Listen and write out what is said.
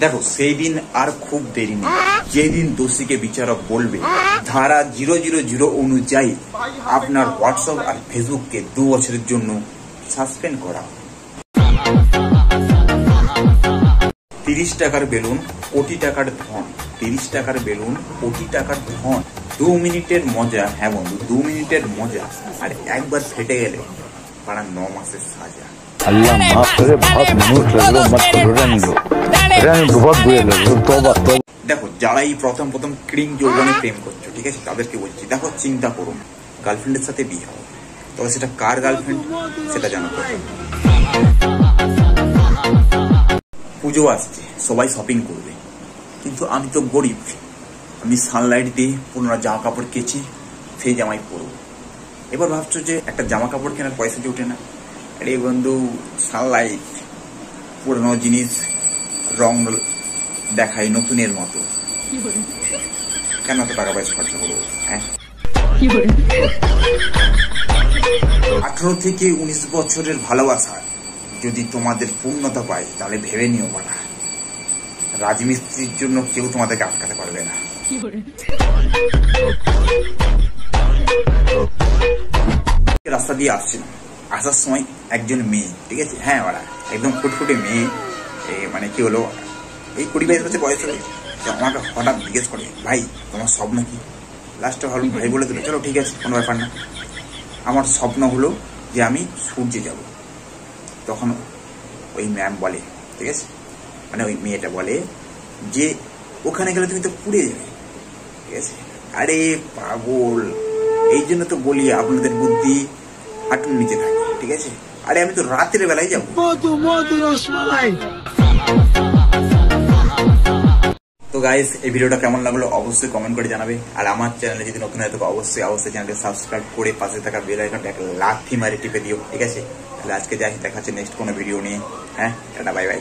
দেখো সেই দিন আর খুব দেরি নেই, যেদিন দোষীকে বিচারক বলবে ধারা 000 অনুযায়ী আপনার হোয়াটসঅ্যাপ আর ফেসবুককে 2 বছরের জন্য সাসপেন্ড করা। 30 টাকার বেলুন কোটি টাকার ধন, 30 টাকার বেলুন কোটি টাকার ধন। 2 মিনিটের মজা, হ্যাঁ বন্ধু 2 মিনিটের মজা, আর একবার ফেটে গেলে পাড়া 9 মাসের সাজা। अल्लाह माफ करे, बहुत मिनट लग रहा, मत करो, रहने दो, बहुत बुरे लग रहे, तौबा तौबा। দেখো যারা এই প্রথম ক্রিং যৌবনে প্রেম করছো, ঠিক আছে, তাদেরকে বলছি, দেখো চিন্তা করুন গার্লফ্রেন্ডের সাথে বিয়ে হবে, তবে সেটা কার গার্লফ্রেন্ড সেটা জানাতে হবে। পুজো আসছে, সবাই শপিং করবে, কিন্তু আমি তো গরিব, আমি সানলাইট দিয়ে পুরোনো জামা কাপড় কেচি, সেই জামাই পরবো। এবার ভাবছো যে একটা জামা কাপড় কেনার পয়সা জোটে না। আরে বন্ধু, সানলাইট পুরোনো জিনিস রং দেখাই নতুনের মতো, কেন এত টাকা পয়সা খরচা করবো? হ্যাঁ, 18 থেকে 19 বছরের ভালোবাসা যদি তোমাদের পূর্ণতা পায়, তাহলে ভেবে নিও বাড়া, রাজমিস্ত্রির জন্য কেউ তোমাদেরকে আটকাতে পারবে না। রাস্তা দিয়ে আসছিল, আসার সময় একজন মেয়ে, ঠিক আছে, হ্যাঁ বাড়া একদম ফুটফুটে মেয়ে, মানে কি হলো, এই 20-22 বছর বয়স হলে আমাকে হঠাৎ জিজ্ঞেস করে, ভাই তোমার স্বপ্ন কি? লাস্টে ভালো ভাই বলে দিল, চলো ঠিক আছে কোনো ব্যাপার না, আমার স্বপ্ন হলো যে আমি সূর্যে যাব। তখন ওই ম্যাম বলে, ঠিক আছে, মানে ওই মেয়েটা বলে যে ওখানে গেলে তুমি তো পুড়ে যাবে, ঠিক আছে। আরে পাগল, এই জন্য তো বলি আপনাদের বুদ্ধি হাঁটুর নিচে থাকে, ঠিক আছে। আরে আমি তো রাতের বেলায় যাবো। তো গাইস, এই ভিডিওটা কেমন লাগলো অবশ্যই কমেন্ট করে জানাবে, আর আমার চ্যানেলে যদি নতুন হয় তো অবশ্যই চ্যানেলকে সাবস্ক্রাইব করে পাশে থাকা বেল আইকনটা একটা লাথি মারে টিপে দিও, ঠিক আছে। তাহলে আজকে যাই, দেখা হচ্ছে নেক্সট কোনো ভিডিও নিয়ে। হ্যাঁ, টাটা, বাই বাই।